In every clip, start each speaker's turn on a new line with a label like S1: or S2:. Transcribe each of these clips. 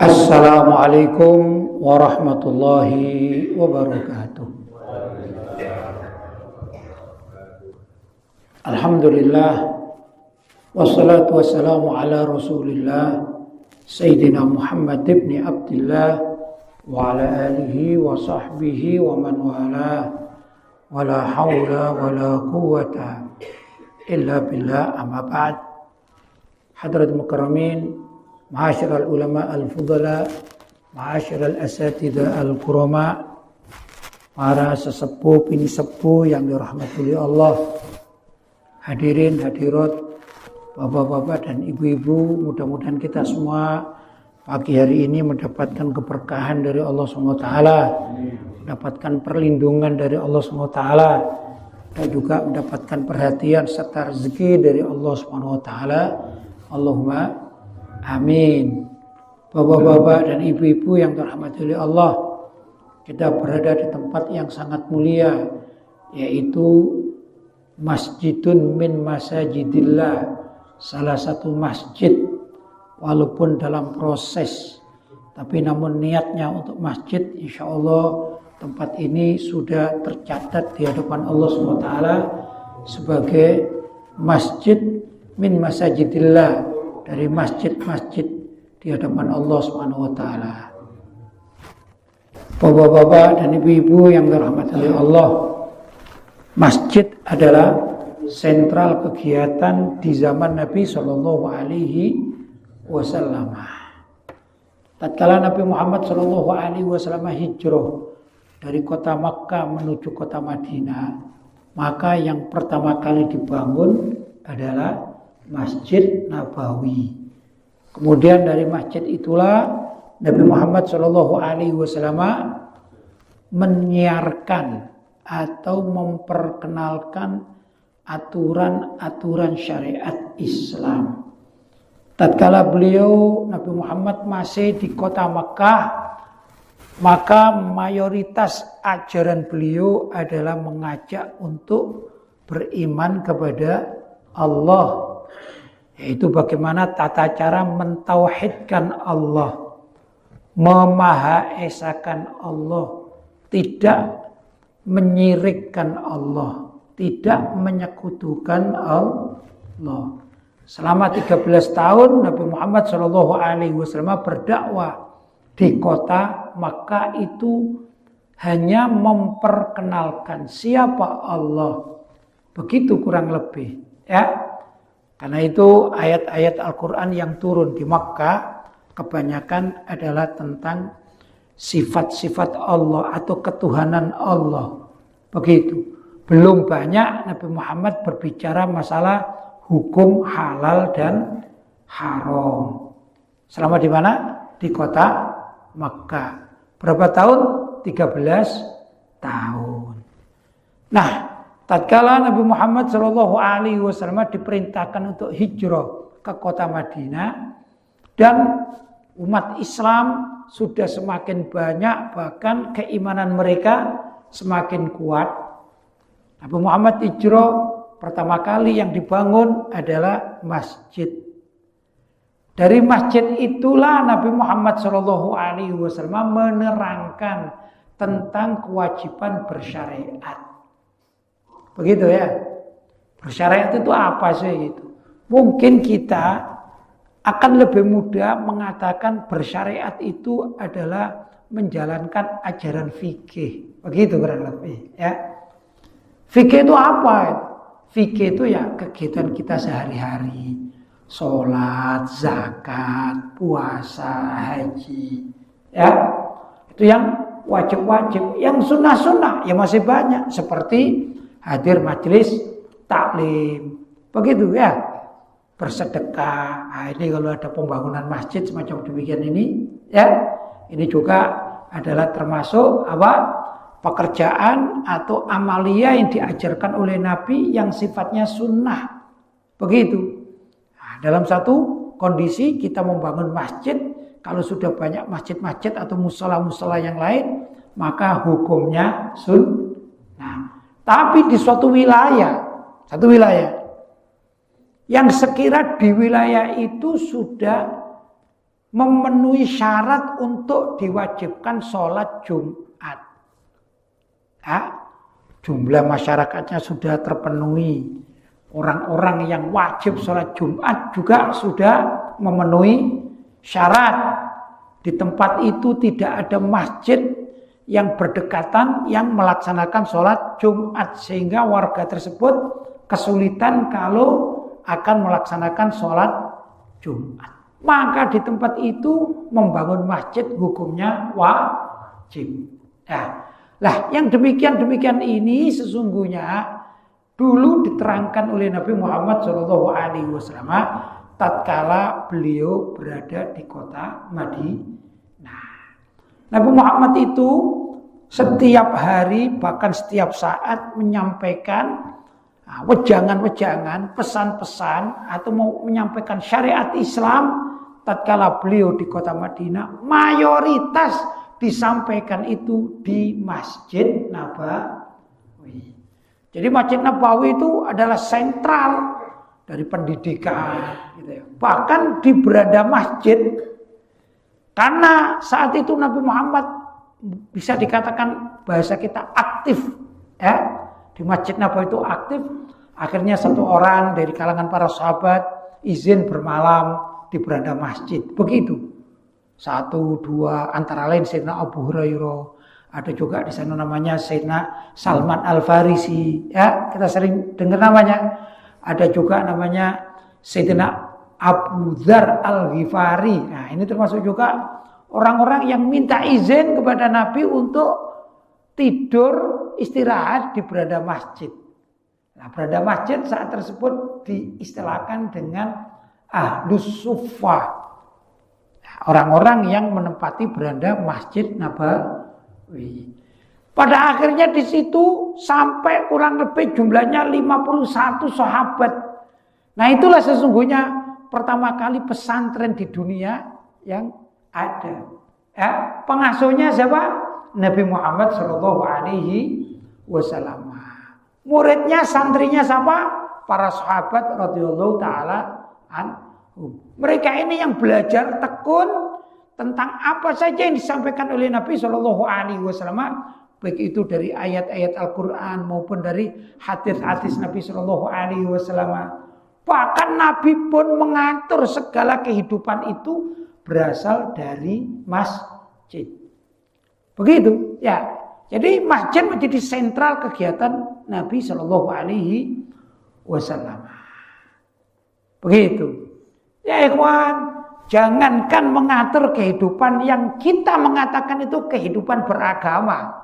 S1: Assalamualaikum warahmatullahi wabarakatuh. Alhamdulillah wassalatu wassalamu ala Rasulillah Sayyidina Muhammad ibn Abdillah wa ala alihi wa sahbihi wa man wala wala hawla wala quwwata illa billah, amma ba'd. Hadratul mukarramin, ma'asyiral ulama al-fudala, ma'asyiral asatidzah al-kurama, para sesepuh bini sepuh yang dirahmati Allah, hadirin hadirat, bapak-bapak dan ibu-ibu, mudah-mudahan kita semua pagi hari ini mendapatkan keberkahan dari Allah SWT, mendapatkan perlindungan dari Allah SWT, dan juga mendapatkan perhatian serta rezeki dari Allah SWT. Allahumma amin. Bapak-bapak dan ibu-ibu yang dirahmati oleh Allah, kita berada di tempat yang sangat mulia, yaitu masjidun min masajidillah, salah satu masjid walaupun dalam proses, tapi namun niatnya untuk masjid. Insya Allah tempat ini sudah tercatat di hadapan Allah SWT sebagai masjid min masajidillah, dari masjid-masjid di hadapan Allah SWT. Bapak-bapak dan ibu-ibu yang dirahmati oleh Allah, masjid adalah sentral kegiatan di zaman Nabi Shallallahu Alaihi Wasallam. Tatkala Nabi Muhammad Shallallahu Alaihi Wasallam hijrah dari kota Makkah menuju kota Madinah, maka yang pertama kali dibangun adalah Masjid Nabawi. Kemudian dari masjid itulah Nabi Muhammad Shallallahu Alaihi Wasallam menyiarkan atau memperkenalkan aturan-aturan syariat Islam. Tatkala beliau Nabi Muhammad masih di kota Makkah, maka mayoritas ajaran beliau adalah mengajak untuk beriman kepada Allah, yaitu bagaimana tata cara mentauhidkan Allah, memahaesakan Allah, tidak menyirikkan Allah, tidak menyekutukan Allah. Selama 13 tahun Nabi Muhammad SAW berdakwah di kota Makkah itu hanya memperkenalkan siapa Allah. Begitu kurang lebih, ya. Karena itu ayat-ayat Al-Quran yang turun di Makkah kebanyakan adalah tentang sifat-sifat Allah atau ketuhanan Allah. Begitu. Belum banyak Nabi Muhammad berbicara masalah hukum halal dan haram. Selama di mana? Di kota Makkah. Berapa tahun? 13 tahun. Nah, tatkala Nabi Muhammad SAW diperintahkan untuk hijrah ke kota Madinah, dan umat Islam sudah semakin banyak, bahkan keimanan mereka semakin kuat, Nabi Muhammad hijrah, pertama kali yang dibangun adalah masjid. Dari masjid itulah Nabi Muhammad SAW menerangkan tentang kewajiban bersyariat. Begitu ya. Bersyariat itu apa sih itu? Mungkin kita akan lebih mudah mengatakan bersyariat itu adalah menjalankan ajaran fikih. Begitu kurang lebih, ya. Fikih itu apa? Fikih itu ya kegiatan kita sehari-hari. Sholat, zakat, puasa, haji. Ya. Itu yang wajib-wajib. Yang sunnah-sunnah ya masih banyak, seperti hadir majelis taklim, begitu ya, bersedekah. Nah, ini kalau ada pembangunan masjid semacam demikian ini, ya, ini juga adalah termasuk apa? Pekerjaan atau amalia yang diajarkan oleh Nabi yang sifatnya sunnah, begitu. Nah, dalam satu kondisi kita membangun masjid, kalau sudah banyak masjid-masjid atau musola-musola yang lain, maka hukumnya sunnah. Tapi di suatu wilayah yang sekira di wilayah itu sudah memenuhi syarat untuk diwajibkan sholat Jumat. Jumlah masyarakatnya sudah terpenuhi. Orang-orang yang wajib sholat Jumat juga sudah memenuhi syarat. Di tempat itu tidak ada masjid yang berdekatan yang melaksanakan sholat Jumat. Sehingga warga tersebut kesulitan kalau akan melaksanakan sholat Jumat. Maka di tempat itu membangun masjid hukumnya wajib. Yang demikian ini sesungguhnya dulu diterangkan oleh Nabi Muhammad SAW tatkala beliau berada di kota Madinah. Nabi Muhammad itu setiap hari bahkan setiap saat menyampaikan wejangan-wejangan, pesan-pesan atau mau menyampaikan syariat Islam. Tatkala beliau di kota Madinah, mayoritas disampaikan itu di Masjid Nabawi. Jadi Masjid Nabawi itu adalah sentral dari pendidikan, gitu ya. Bahkan di beranda masjid, karena saat itu Nabi Muhammad bisa dikatakan bahasa kita aktif, ya. Di Masjid Nabawi itu aktif. Akhirnya satu orang dari kalangan para sahabat izin bermalam di beranda masjid. Begitu. 1, 2 antara lain Sayyidina Abu Hurairah, ada juga di sana namanya Sayyidina Salman Al-Farisi, ya, kita sering dengar namanya. Ada juga namanya Sayyidina Abu Dzar Al-Ghifari. Nah, ini termasuk juga orang-orang yang minta izin kepada Nabi untuk tidur istirahat di beranda masjid. Nah, beranda masjid saat tersebut diistilahkan dengan Ahlus Suffah, orang-orang yang menempati beranda Masjid Nabawi. Pada akhirnya di situ sampai kurang lebih jumlahnya 51 sahabat. Nah, itulah sesungguhnya pertama kali pesantren di dunia yang ada. Ya, pengasuhnya siapa? Nabi Muhammad SAW. Muridnya, santrinya siapa? Para sahabat radhiyallahu taala anhum. Mereka ini yang belajar tekun tentang apa saja yang disampaikan oleh Nabi SAW, baik itu dari ayat-ayat Al-Quran maupun dari hadis-hadis Nabi SAW. Bahkan Nabi pun mengatur segala kehidupan itu berasal dari masjid. Begitu, ya. Jadi masjid menjadi sentral kegiatan Nabi SAW. Begitu. Ya ikhwan, jangankan mengatur kehidupan yang kita mengatakan itu kehidupan beragama,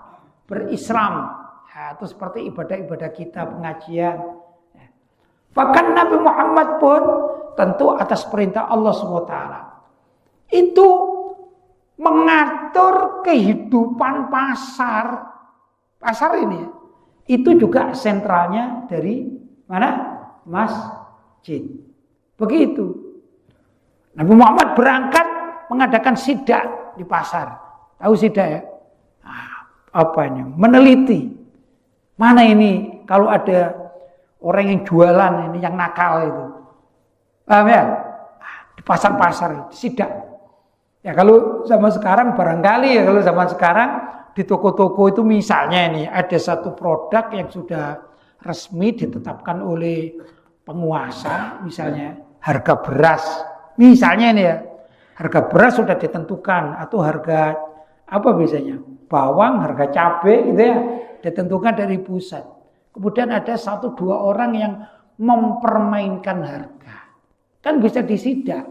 S1: berislam, ya, itu seperti ibadah-ibadah kita, pengajian. Ya. Bahkan Nabi Muhammad pun tentu atas perintah Allah SWT itu mengatur kehidupan pasar ini, ya, itu juga sentralnya dari mana? Masjid. Begitu. Nabi Muhammad berangkat mengadakan sidak di pasar. Tahu sidak ya? Apa ini? Meneliti. Mana ini kalau ada orang yang jualan ini yang nakal itu. Paham ya? Di pasar-pasar sidak. Ya kalau zaman sekarang barangkali ya, kalau zaman sekarang di toko-toko itu misalnya ini ada satu produk yang sudah resmi ditetapkan oleh penguasa, misalnya harga beras, misalnya ini ya, harga beras sudah ditentukan, atau harga apa biasanya, bawang, harga cabai gitu ya, ditentukan dari pusat. Kemudian ada 1-2 orang yang mempermainkan harga, kan bisa disidak,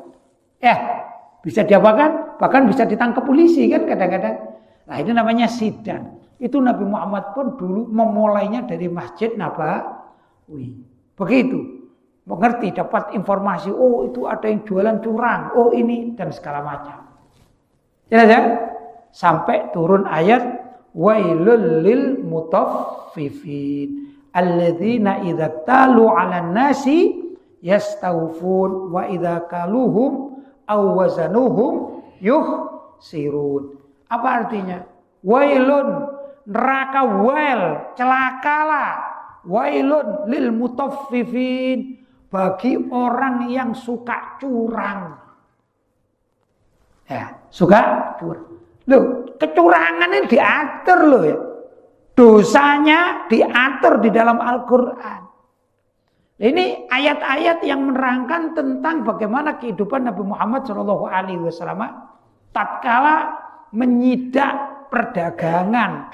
S1: bisa diapakan, bahkan bisa ditangkap polisi kan kadang-kadang. Nah ini namanya sidak. Itu Nabi Muhammad pun dulu memulainya dari Masjid Nabawi. Begitu. Mengerti, dapat informasi, oh itu ada yang jualan curang, oh ini, dan segala macam. Jelas ya? Sampai turun ayat wailul lil mutaffifin alladzina idza talu 'alan nasi yastawfun wa idza kaluhum aw wazanuhum yukhsirun. Apa artinya? Wailun, neraka, wail, celakalah, wailun lil mutaffifin, bagi orang yang suka curang. Ya, suka curang. Loh, kecurangan ini diatur loh ya. Dosanya diatur di dalam Al-Quran. Ini ayat-ayat yang menerangkan tentang bagaimana kehidupan Nabi Muhammad SAW tatkala menyidak perdagangan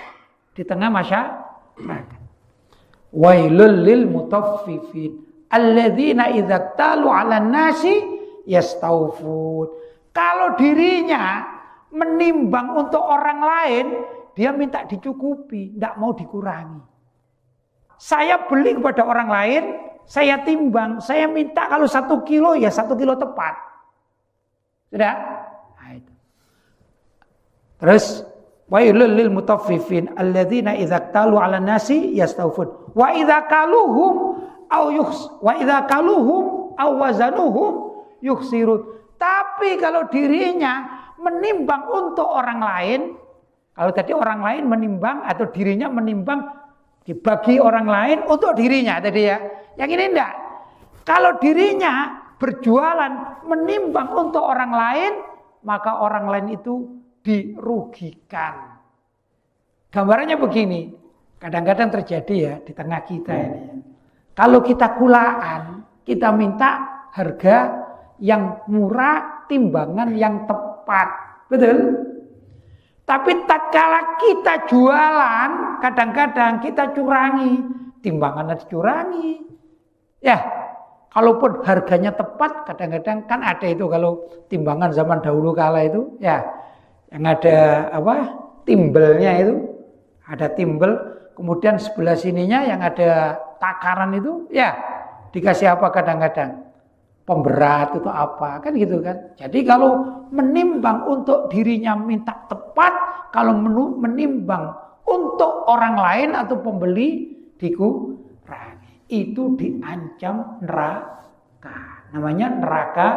S1: di tengah masyarakat. Wailul lil mutaffifin alladzina idza talu 'alan nasi yastawfun. Kalau dirinya menimbang untuk orang lain, dia minta dicukupi, tidak mau dikurangi. Saya beli kepada orang lain, saya timbang, saya minta kalau 1 kilo ya 1 kilo tepat. Sudah? Nah, itu. Terus wailul lil mutaffifin alladzina idza talu 'alan nasi yastawfun wa idza kaluhum aw wazanuhum yukhsirun. Tapi kalau dirinya menimbang untuk orang lain, kalau tadi orang lain menimbang atau dirinya menimbang dibagi orang lain untuk dirinya tadi ya. Yang ini enggak. Kalau dirinya berjualan menimbang untuk orang lain, maka orang lain itu dirugikan. Gambarannya begini, kadang-kadang terjadi ya di tengah kita ini. Kalau kita kulaan, kita minta harga yang murah, timbangan yang tepat. Betul? Tapi tatkala kita jualan, kadang-kadang kita curangi, timbangannya dicurangi. Ya, kalaupun harganya tepat, kadang-kadang kan ada itu kalau timbangan zaman dahulu kala itu, ya, yang ada apa? Timbelnya itu, ada timbel, kemudian sebelah sininya yang ada takaran itu, ya, dikasih apa kadang-kadang? Pemberat itu apa, kan gitu kan. Jadi kalau menimbang untuk dirinya minta tepat, kalau menimbang untuk orang lain atau pembeli dikurangi, itu diancam neraka. Namanya neraka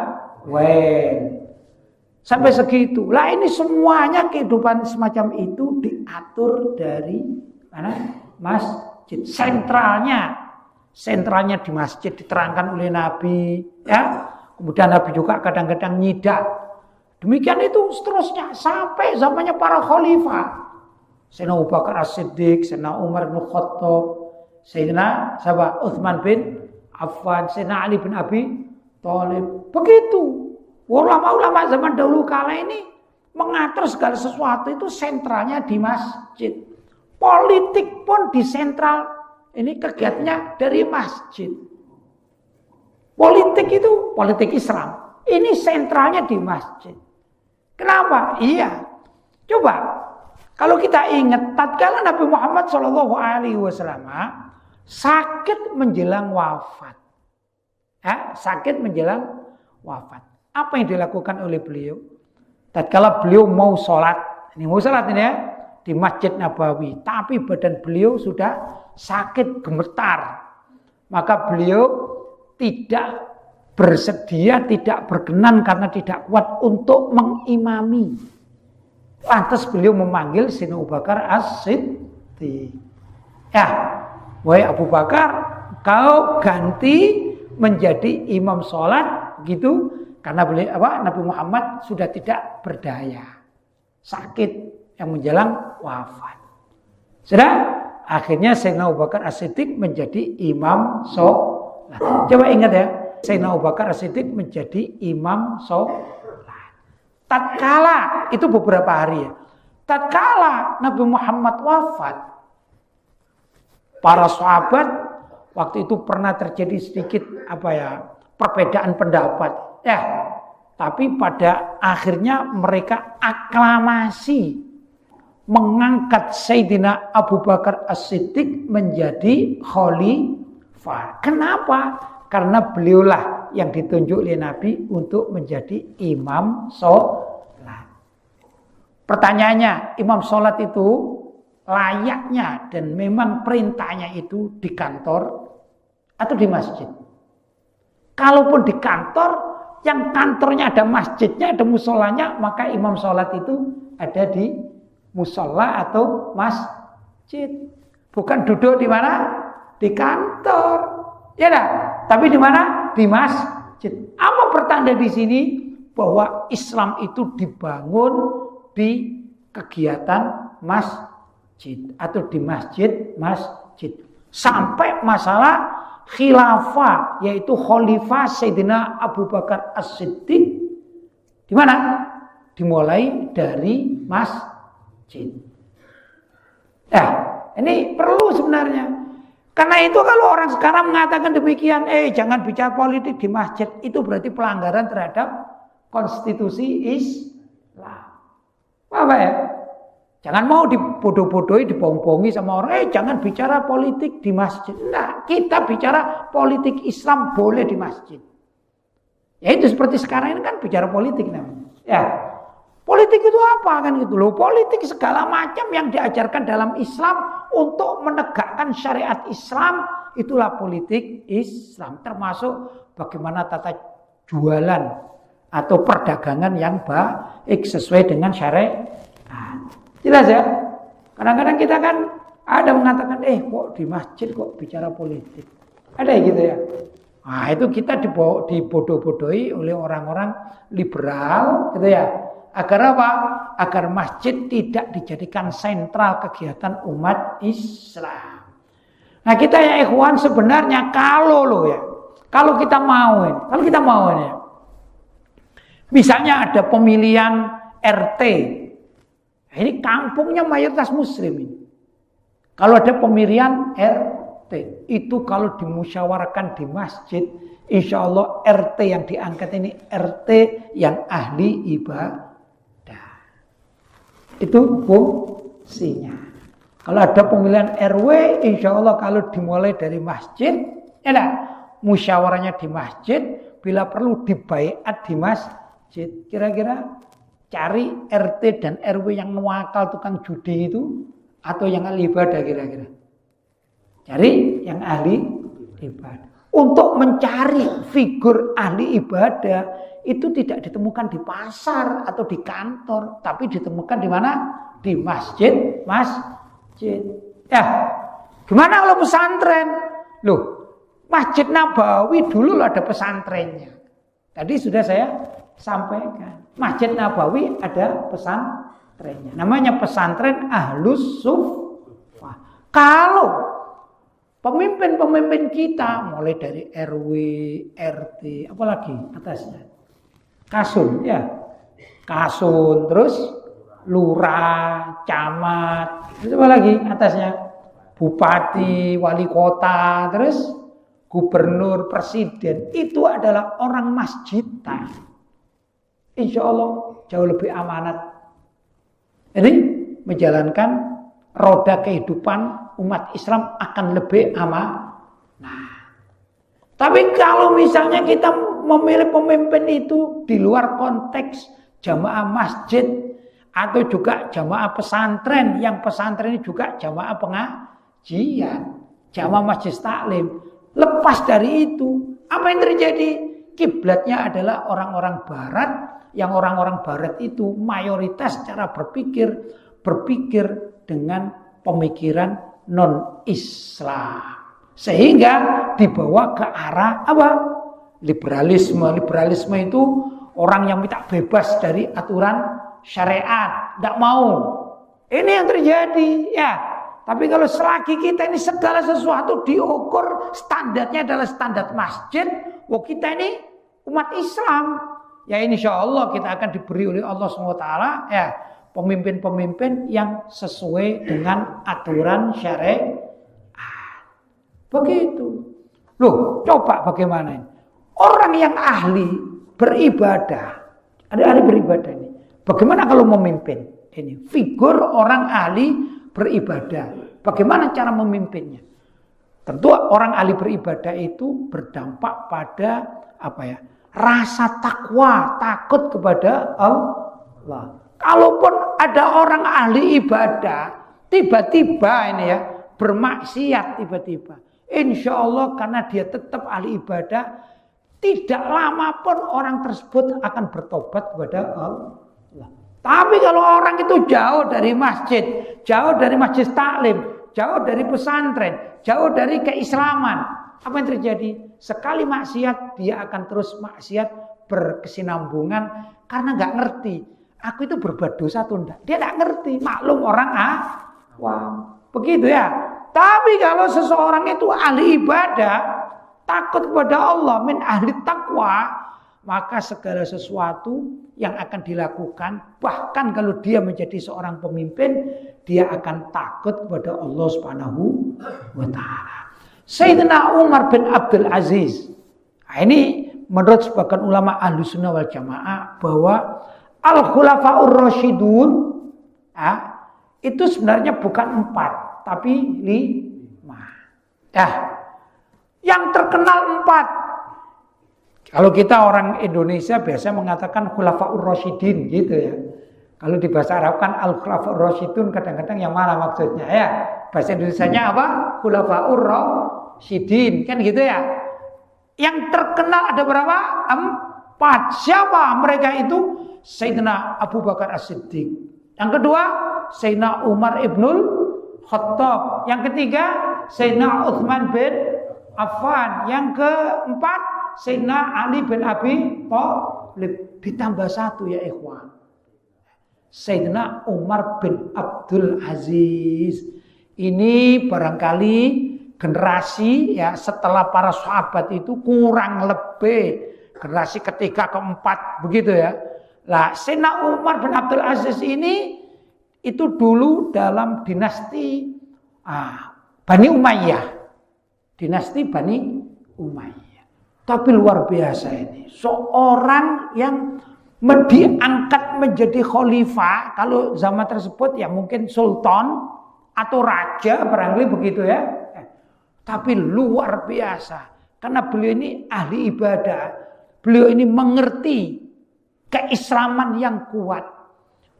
S1: wen. Sampai segitu. Lah ini semuanya kehidupan semacam itu diatur dari mana? Masjid. Sentralnya di masjid diterangkan oleh Nabi, ya. Kemudian Nabi juga kadang-kadang nyidak. Demikian itu seterusnya sampai zamannya para khalifah. Sayyidina Abu Bakar As-Siddiq, Sayyidina Umar bin Khattab, Sayyidina Utsman bin Affan, Sayyidina Ali bin Abi Thalib. Begitu. Ulama-ulama zaman dahulu kala ini mengatur segala sesuatu itu sentralnya di masjid. Politik pun di sentral. Ini kegiatannya dari masjid. Politik itu politik Islam. Ini sentralnya di masjid. Kenapa? Iya. Coba kalau kita ingat tatkala Nabi Muhammad SAW sakit menjelang wafat. Ya, sakit menjelang wafat. Apa yang dilakukan oleh beliau? Tatkala beliau mau sholat. Ini mau sholat ini ya. Di Masjid Nabawi, tapi badan beliau sudah sakit gemetar. Maka beliau tidak bersedia, tidak berkenan karena tidak kuat untuk mengimami. Lantas beliau memanggil Sayyidina Abu Bakar As-Siddiq. Ya, wahai Abu Bakar, kau ganti menjadi imam sholat gitu, karena beliau Nabi Muhammad sudah tidak berdaya, sakit yang menjelang wafat. Sudah, akhirnya Sayyidina Abu Bakar As-Siddiq menjadi imam sholat. Coba ingat ya, Sayyidina Abu Bakar As-Siddiq menjadi imam sholat. Tatkala, itu beberapa hari ya. Tatkala Nabi Muhammad wafat, para sahabat waktu itu pernah terjadi sedikit perbedaan pendapat. Ya, tapi pada akhirnya mereka aklamasi mengangkat Sayyidina Abu Bakar As-Siddiq menjadi khalifah. Kenapa? Karena beliaulah yang ditunjuk oleh Nabi untuk menjadi imam sholat. Pertanyaannya, imam sholat itu layaknya dan memang perintahnya itu di kantor atau di masjid? Kalaupun di kantor, yang kantornya ada masjidnya, ada musolanya, maka imam sholat itu ada di musola atau masjid. Bukan duduk di mana? Di kantor. Ya dah. Tapi di mana? Di masjid. Apa pertanda di sini? bahwa Islam itu dibangun di kegiatan masjid atau di masjid. Sampai masalah khilafah, yaitu khalifah Sayyidina Abu Bakar As-Siddiq, di mana? Dimulai dari masjid. Nah, ini perlu sebenarnya. Karena itu kalau orang sekarang mengatakan demikian, jangan bicara politik di masjid, itu berarti pelanggaran terhadap konstitusi Islam. Apa ya? Jangan mau dibodoh-bodohi, dibohong-bohongi sama orang, jangan bicara politik di masjid. Nah, kita bicara politik Islam boleh di masjid. Ya itu seperti sekarang ini kan bicara politik namanya. Ya, politik itu apa kan gitu loh? Politik segala macam yang diajarkan dalam Islam untuk menegakkan syariat Islam, itulah politik Islam. Termasuk bagaimana tata jualan atau perdagangan yang baik sesuai dengan syariat. Jelas ya? Kadang-kadang kita kan ada mengatakan, kok di masjid kok bicara politik. Ada gitu ya? Nah itu kita dibodoh-bodohi oleh orang-orang liberal gitu ya. Agar apa? Agar masjid tidak dijadikan sentral kegiatan umat Islam. Nah kita ya ikhwan sebenarnya kalau kita mau ya. Misalnya ada pemilihan RT. Ini kampungnya mayoritas muslim ini. Kalau ada pemilihan RT, itu kalau dimusyawarahkan di masjid, insya Allah RT yang diangkat ini RT yang ahli ibadah. Itu fungsinya. Kalau ada pemilihan RW, insya Allah kalau dimulai dari masjid, musyawarahnya di masjid, bila perlu dibaiat di masjid. Kira-kira cari RT dan RW yang nuakal tukang judi itu atau yang ahli ibadah kira-kira. Cari yang ahli ibadah. Untuk mencari figur ahli ibadah itu tidak ditemukan di pasar atau di kantor, tapi ditemukan di mana? Di masjid. Ya, gimana kalau pesantren? Loh, Masjid Nabawi dulu ada pesantrennya. Tadi sudah saya sampaikan. Masjid Nabawi ada pesantrennya. Namanya pesantren Ahlus Suffah. Kalau pemimpin-pemimpin kita mulai dari RW, RT, apalagi atasnya Kasun ya. Kasun, terus lurah, camat, terus apa lagi atasnya? Bupati, wali kota, terus gubernur, presiden. Itu adalah orang masjidan. Insya Allah jauh lebih amanat. Ini menjalankan roda kehidupan umat Islam akan lebih aman. Nah, tapi kalau misalnya kita memilih pemimpin itu di luar konteks jamaah masjid atau juga jamaah pesantren, yang pesantren ini juga jamaah pengajian, jamaah masjid taklim, lepas dari itu, apa yang terjadi? Kiblatnya adalah orang-orang barat. Yang orang-orang barat itu mayoritas cara berpikir dengan pemikiran non-Islam. Sehingga dibawa ke arah apa? Liberalisme. Liberalisme itu orang yang minta bebas dari aturan syariat. Tidak mau. Ini yang terjadi. Ya. Tapi kalau selagi kita ini segala sesuatu diukur standarnya adalah standar masjid. Wah kita ini umat Islam. Ya insya Allah kita akan diberi oleh Allah SWT ya pemimpin-pemimpin yang sesuai dengan aturan syariat. Begitu. Loh, coba bagaimana ini? Orang yang ahli beribadah, ada ahli beribadah ini. Bagaimana kalau memimpin? Ini figur orang ahli beribadah. Bagaimana cara memimpinnya? Tentu orang ahli beribadah itu berdampak pada apa ya? Rasa takwa, takut kepada Allah. Kalaupun ada orang ahli ibadah, tiba-tiba ini ya, bermaksiat tiba-tiba. Insya Allah karena dia tetap ahli ibadah, tidak lama pun orang tersebut akan bertobat kepada Allah. Tapi kalau orang itu jauh dari masjid, jauh dari masjid taklim, jauh dari pesantren, jauh dari keislaman, apa yang terjadi? Sekali maksiat, dia akan terus maksiat berkesinambungan karena nggak ngerti. Aku itu berbuat dosa atau enggak? Dia nggak ngerti. Maklum orang awam. Begitu ya. Tapi kalau seseorang itu ahli ibadah, takut kepada Allah, min ahli takwa, maka segala sesuatu yang akan dilakukan, bahkan kalau dia menjadi seorang pemimpin, dia akan takut kepada Allah Subhanahu wa taala. Sayyidina Umar bin Abdul Aziz. Nah, ini menurut sebagian ulama Ahlussunnah wal Jamaah bahwa Al-Khulafaur Rasyidun itu sebenarnya bukan 4 tapi 5. Yang terkenal 4. Kalau kita orang Indonesia biasa mengatakan Khulafaur Rasyidin gitu ya. Kalau di bahasa Arab kan Al-Khulafaur Rasyidun, kadang-kadang yang mana maksudnya ya? Bahasa Indonesianya apa? Khulafaur Rasyidin kan gitu ya. Yang terkenal ada berapa? 4. Siapa mereka itu? Sayyidina Abu Bakar As-Siddiq. Yang kedua, Sayyidina Umar Ibnul Khattab. Yang ketiga, Sayyidina Utsman bin Affan. Yang keempat, Sayyidina Ali bin Abi Thalib. Ditambah 1 ya ikhwan, Sayyidina Umar bin Abdul Aziz. Ini barangkali generasi ya setelah para sahabat itu kurang lebih generasi ketiga keempat begitu ya. Lah Sayyidina Umar bin Abdul Aziz ini itu dulu dalam dinasti Bani Umayyah. Dinasti Bani Umayyah. Tapi luar biasa ini. Seorang yang diangkat menjadi khalifah, kalau zaman tersebut ya mungkin sultan atau raja barangkali begitu ya. Tapi luar biasa. Karena beliau ini ahli ibadah. Beliau ini mengerti keislaman yang kuat.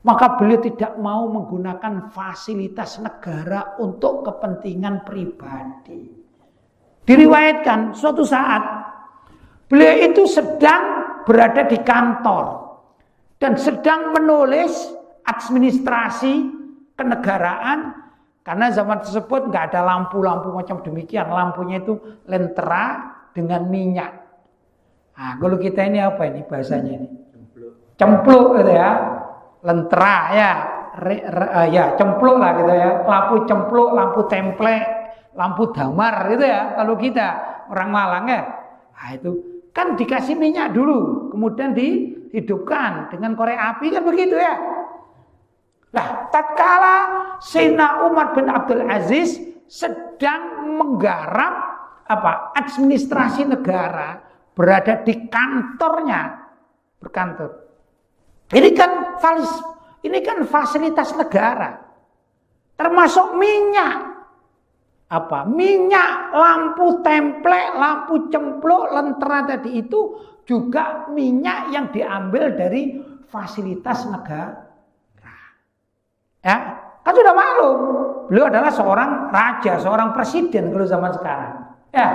S1: Maka beliau tidak mau menggunakan fasilitas negara untuk kepentingan pribadi. Diriwayatkan suatu saat beliau itu sedang berada di kantor dan sedang menulis administrasi kenegaraan, karena zaman tersebut nggak ada lampu-lampu macam demikian. Lampunya itu lentera dengan minyak. Nah, kalau kita ini apa ini bahasanya ini? Cempluk gitu ya. Lentera ya. Ya cempluk lah gitu ya. Lampu cempluk, lampu templek, lampu damar gitu ya. Kalau kita orang Malang ya. Nah, itu kan dikasih minyak dulu, kemudian dihidupkan dengan korek api kan begitu ya. Nah, tatkala Sayyidina Umar bin Abdul Aziz sedang menggarap administrasi negara, berada di kantornya, berkantor. Ini kan fasilitas negara, termasuk minyak. Minyak, lampu templek, lampu cempluk, lentera tadi itu juga minyak yang diambil dari fasilitas negara. Ya, kan sudah maklum, beliau adalah seorang raja, seorang presiden kalau zaman sekarang. Ya,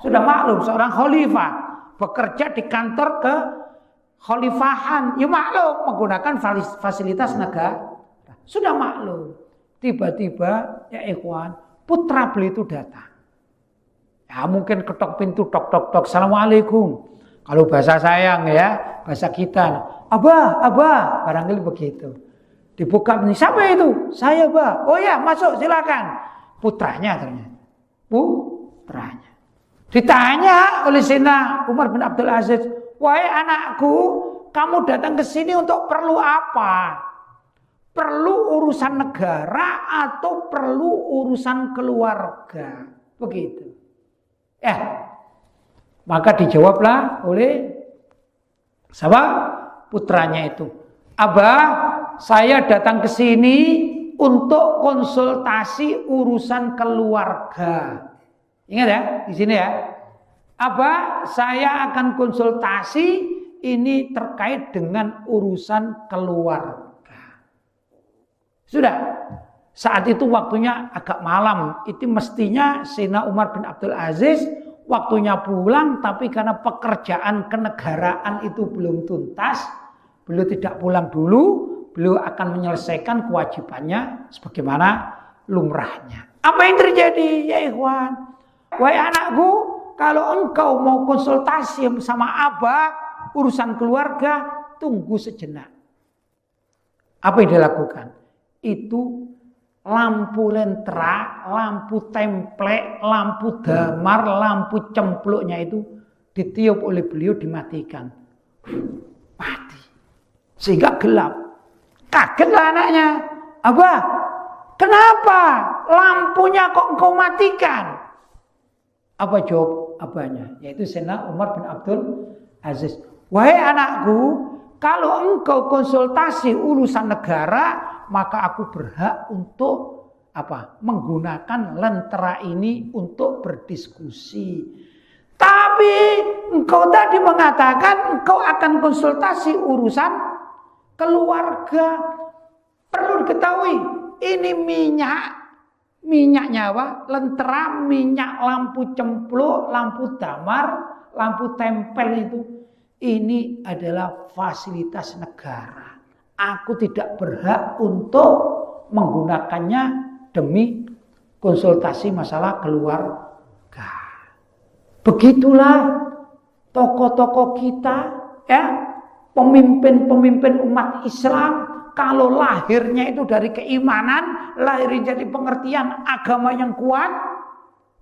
S1: sudah maklum seorang khalifah bekerja di kantor kekhalifahan. Ya maklum menggunakan fasilitas negara. Sudah maklum. Tiba-tiba ya ikhwan, putra beliau itu datang. Ya mungkin ketok pintu, tok. Assalamualaikum. Kalau bahasa sayang ya, bahasa kita. Abah, barangkali begitu. Dibuka ini, siapa itu? Saya, Bah. Oh ya, masuk silakan. Putranya ternyata. Putranya. Ditanya oleh Sayyidina Umar bin Abdul Aziz, "Wahai anakku, kamu datang ke sini untuk perlu apa? Perlu urusan negara atau perlu urusan keluarga?" Begitu. Maka dijawablah oleh siapa? Putranya itu. "Abah, saya datang ke sini untuk konsultasi urusan keluarga." Ingat ya, di sini ya. "Abah, saya akan konsultasi ini terkait dengan urusan keluarga." Sudah. Saat itu waktunya agak malam. Itu mestinya Sayyidina Umar bin Abdul Aziz waktunya pulang, tapi karena pekerjaan kenegaraan itu belum tuntas, beliau tidak pulang dulu, beliau akan menyelesaikan kewajibannya sebagaimana lumrahnya. Apa yang terjadi ya ikhwan? "Wahai anakku, kalau engkau mau konsultasi sama Abah, urusan keluarga, tunggu sejenak. Apa yang dilakukan? Itu lampu lentera, lampu templek, lampu damar, lampu cempluknya itu ditiup oleh beliau, dimatikan. Mati. Sehingga gelap. Kagetlah anaknya. Abah, kenapa lampunya kok engkau matikan? Apa jawab abahnya? Yaitu Sayyidina Umar bin Abdul Aziz. Wahai anakku, kalau engkau konsultasi urusan negara, maka aku berhak untuk menggunakan lentera ini untuk berdiskusi. Tapi engkau tadi mengatakan engkau akan konsultasi urusan keluarga. Perlu diketahui, ini minyak nyawa, lentera, minyak lampu cempluk, lampu damar, lampu tempel itu. Ini adalah fasilitas negara. Aku tidak berhak untuk menggunakannya demi konsultasi masalah keluarga. Begitulah tokoh-tokoh kita, ya, pemimpin-pemimpin umat Islam. Kalau lahirnya itu dari keimanan, lahirnya dari pengertian agama yang kuat,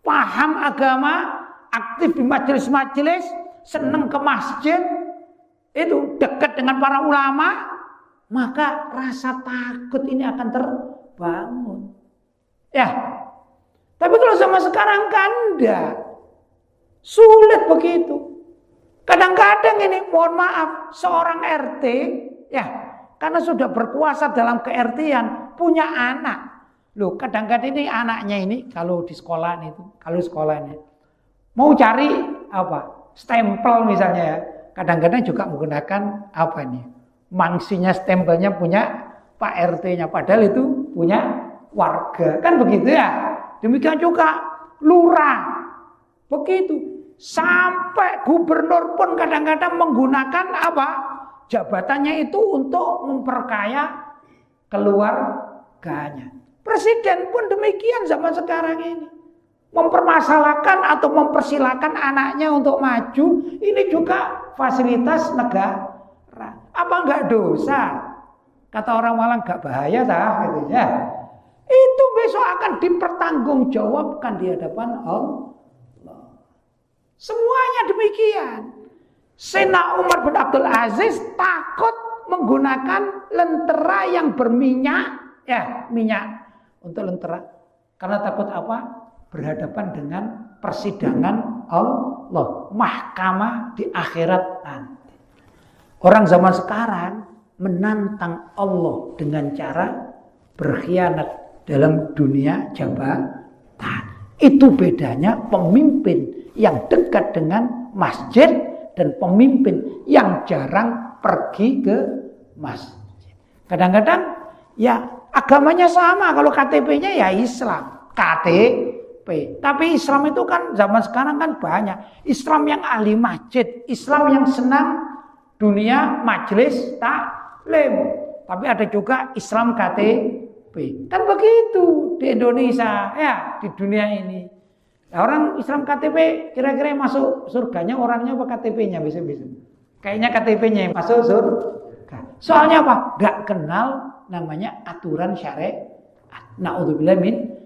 S1: paham agama, aktif di majelis-majelis, senang ke masjid, itu dekat dengan para ulama, maka rasa takut ini akan terbangun. Ya, tapi kalau sama sekarang kan enggak. Sulit begitu. Kadang-kadang ini, mohon maaf, seorang RT, ya, karena sudah berkuasa dalam ke-RT-an, punya anak. Loh, kadang-kadang ini anaknya ini kalau di sekolah itu, mau cari stempel misalnya ya. Kadang-kadang juga menggunakan mangsinya stempelnya punya Pak RT-nya, padahal itu punya warga. Kan begitu ya. Demikian juga lurah. Begitu. Sampai gubernur pun kadang-kadang menggunakan jabatannya itu untuk memperkaya keluarganya. Presiden pun demikian zaman sekarang ini. Mempermasalahkan atau mempersilahkan anaknya untuk maju. Ini juga fasilitas negara. Apa enggak dosa? Kata orang Malang, enggak bahaya gitu ya. Itu besok akan dipertanggungjawabkan di hadapan Allah. Semuanya demikian. Sayyidina Umar bin Abdul Aziz takut menggunakan lentera yang berminyak, ya, minyak untuk lentera. Karena takut berhadapan dengan persidangan Allah, mahkamah di akhirat nanti. Orang zaman sekarang menantang Allah dengan cara berkhianat dalam dunia jabatan. Itu bedanya pemimpin yang dekat dengan masjid dan pemimpin yang jarang pergi ke masjid. Kadang-kadang ya agamanya sama, kalau KTP-nya ya Islam, KTP. Tapi Islam itu kan zaman sekarang kan banyak. Islam yang ahli masjid, Islam yang senang dunia majelis taklim. Tapi ada juga Islam KTP. Kan begitu di Indonesia, ya, di dunia ini. Nah, orang Islam KTP kira-kira masuk surganya orangnya apa KTP-nya bisa-bisa? Kayaknya KTP-nya yang masuk surga. Soalnya apa? Gak kenal namanya aturan syariat. Na'udzubillah min.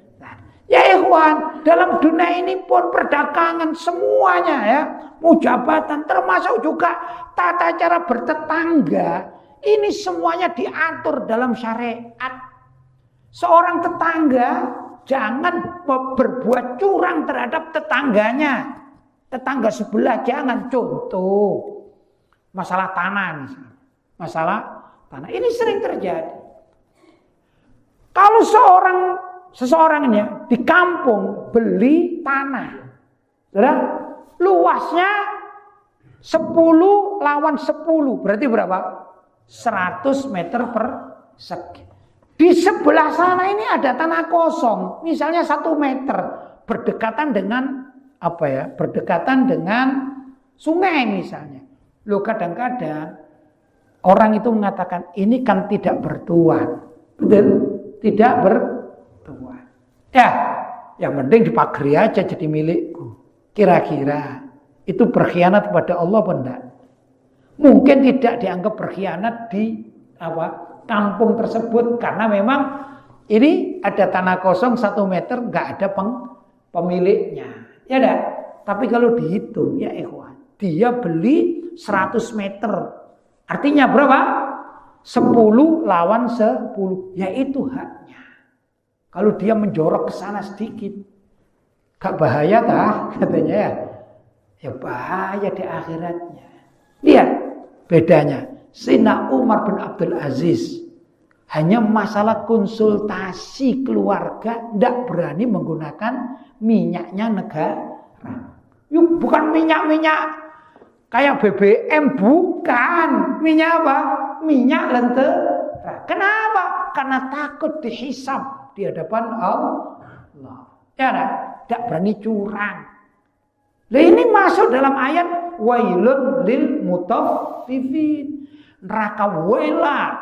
S1: Ya ikhwan, dalam dunia ini pun perdagangan semuanya ya, mau jabatan termasuk juga tata cara bertetangga. Ini semuanya diatur dalam syariat. Seorang tetangga jangan berbuat curang terhadap tetangganya. Tetangga sebelah jangan. Contoh masalah tanah misalnya. Masalah tanah ini sering terjadi. Kalau seseorang ini di kampung beli tanah, luasnya 10 lawan 10, berarti berapa? 100 meter persegi. Di sebelah sana ini ada tanah kosong, misalnya 1 meter, berdekatan dengan berdekatan dengan sungai misalnya. Loh, kadang-kadang orang itu mengatakan ini kan tidak bertuan, tidak bertuan. Ya, yang penting dipagari aja jadi milikku. Kira-kira itu berkhianat kepada Allah apa enggak? Mungkin tidak dianggap berkhianat di kampung tersebut karena memang ini ada tanah kosong 1 meter nggak ada pemiliknya, ya dah. Tapi kalau dihitung ya ikhwan, dia beli 100 meter, artinya berapa? 10 lawan 10, yaitu haknya. Kalau dia menjorok ke sana sedikit, gak bahaya kah? Katanya ya. Ya bahaya di akhiratnya. Lihat bedanya. Sayyidina Umar bin Abdul Aziz hanya masalah konsultasi keluarga tidak berani menggunakan minyaknya negara. Yuk, bukan minyak-minyak kayak BBM, bukan. Minyak apa? Minyak lentera. Kenapa? Karena takut dihisab di hadapan Allah. Ya, tidak berani curang. Nah, ini masuk dalam ayat wailun lil mutaffifin. Neraka wela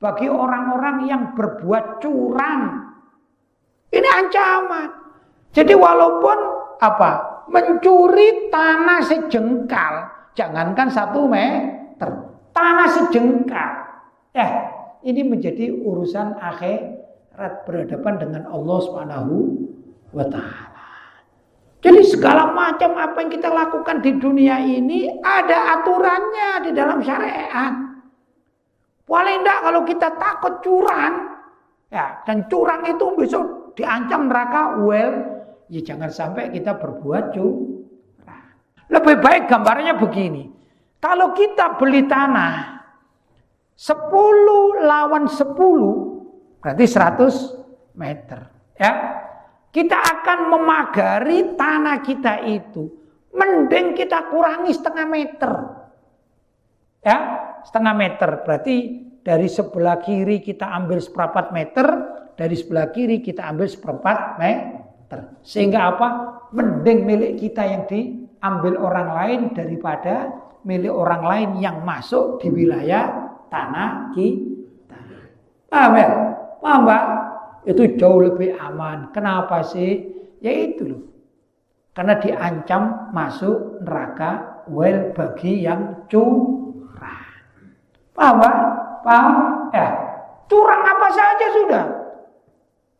S1: bagi orang-orang yang berbuat curang. Ini ancaman. Jadi walaupun mencuri tanah sejengkal, jangankan 1 meter, tanah sejengkal. Ini menjadi urusan akhirat berhadapan dengan Allah Subhanahu wa taala. Jadi segala macam apa yang kita lakukan di dunia ini ada aturannya di dalam syariat. Paling tidak kalau kita takut curang, dan curang itu besok diancam neraka, ya jangan sampai kita berbuat curang. Lebih baik gambarnya begini. Kalau kita beli tanah 10 lawan 10 berarti 100 meter, ya. Kita akan memagari tanah kita itu. Mending kita kurangi 1/2 meter. Ya, 1/2 meter. Berarti dari sebelah kiri kita ambil 1/4 meter. Dari sebelah kiri kita ambil 1/4 meter. Sehingga apa? Mending milik kita yang diambil orang lain daripada milik orang lain yang masuk di wilayah tanah kita. Paham ya? Paham Pak? Itu jauh lebih aman. Kenapa sih? Ya itu loh. Karena diancam masuk neraka bagi yang curang. Paham Pak? Paham? Ya. Curang apa saja sudah.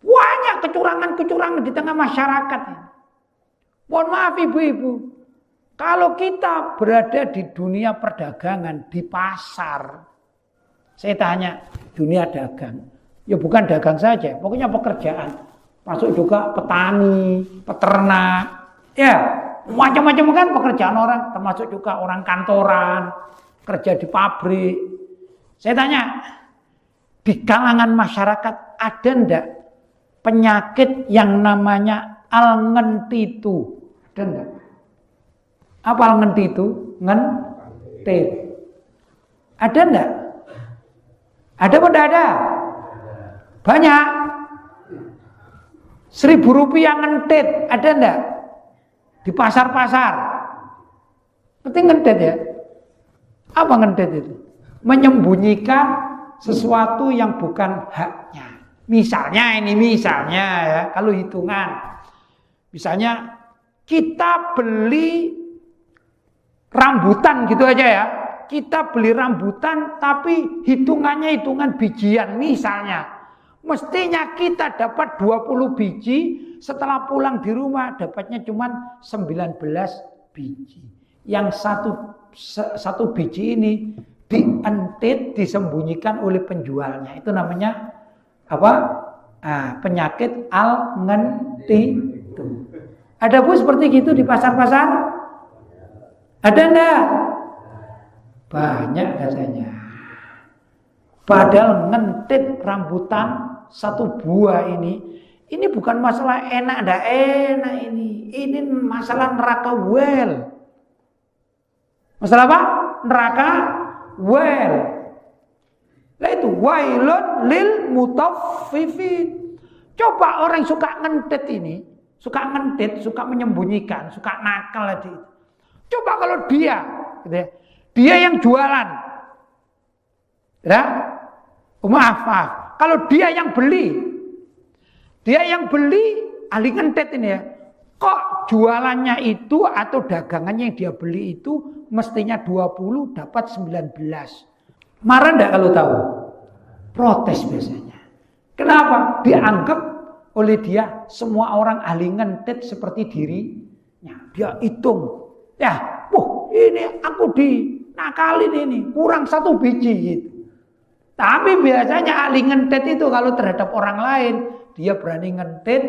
S1: Banyak kecurangan-kecurangan di tengah masyarakat. Mohon maaf ibu-ibu. Kalau kita berada di dunia perdagangan, di pasar. Saya tanya, dunia dagang. Ya bukan dagang saja, pokoknya pekerjaan. Masuk juga petani, peternak, ya macam-macam kan pekerjaan orang, termasuk juga orang kantoran, kerja di pabrik. Saya tanya, di kalangan masyarakat ada ndak penyakit yang namanya al-ngentitu? Ada ndak? Apa al-ngentitu? Ngentit. Ada ndak? Ada apa ndak ada? Banyak. 1.000 rupiah ngentit, ada enggak? Di pasar-pasar. Penting ngentit ya. Apa ngentit itu? Menyembunyikan sesuatu yang bukan haknya. Misalnya ya, kalau hitungan. Misalnya kita beli rambutan gitu aja ya. Kita beli rambutan tapi hitungannya hitungan bijian misalnya. Mestinya kita dapat 20 biji, setelah pulang di rumah dapatnya cuma 19 biji. Yang satu biji ini dientit, disembunyikan oleh penjualnya. Itu namanya apa? Penyakit al-ngentitu. Ada Bu seperti gitu di pasar-pasar? Ada enggak? Banyak katanya. Padahal ngentit rambutan 1 buah ini bukan masalah enak ndak enak ini masalah neraka well. Masalah apa? Neraka well. Lah itu wailun lil mutaffifin. Coba orang suka ngentit ini, suka menyembunyikan, suka nakal tadi. Coba kalau dia, gitu ya, dia yang jualan, ya. Maaf. Kalau dia yang beli ahli ngentit ini ya, kok jualannya itu atau dagangannya yang dia beli itu mestinya 20 dapat 19. Marah enggak kalau tahu? Protes biasanya. Kenapa? Dianggap oleh dia semua orang ahli ngentit seperti dirinya. Dia hitung. Ya, ini aku dinakalin ini, kurang 1 biji gitu. Tapi biasanya ahli ngentit itu kalau terhadap orang lain, dia berani ngentit,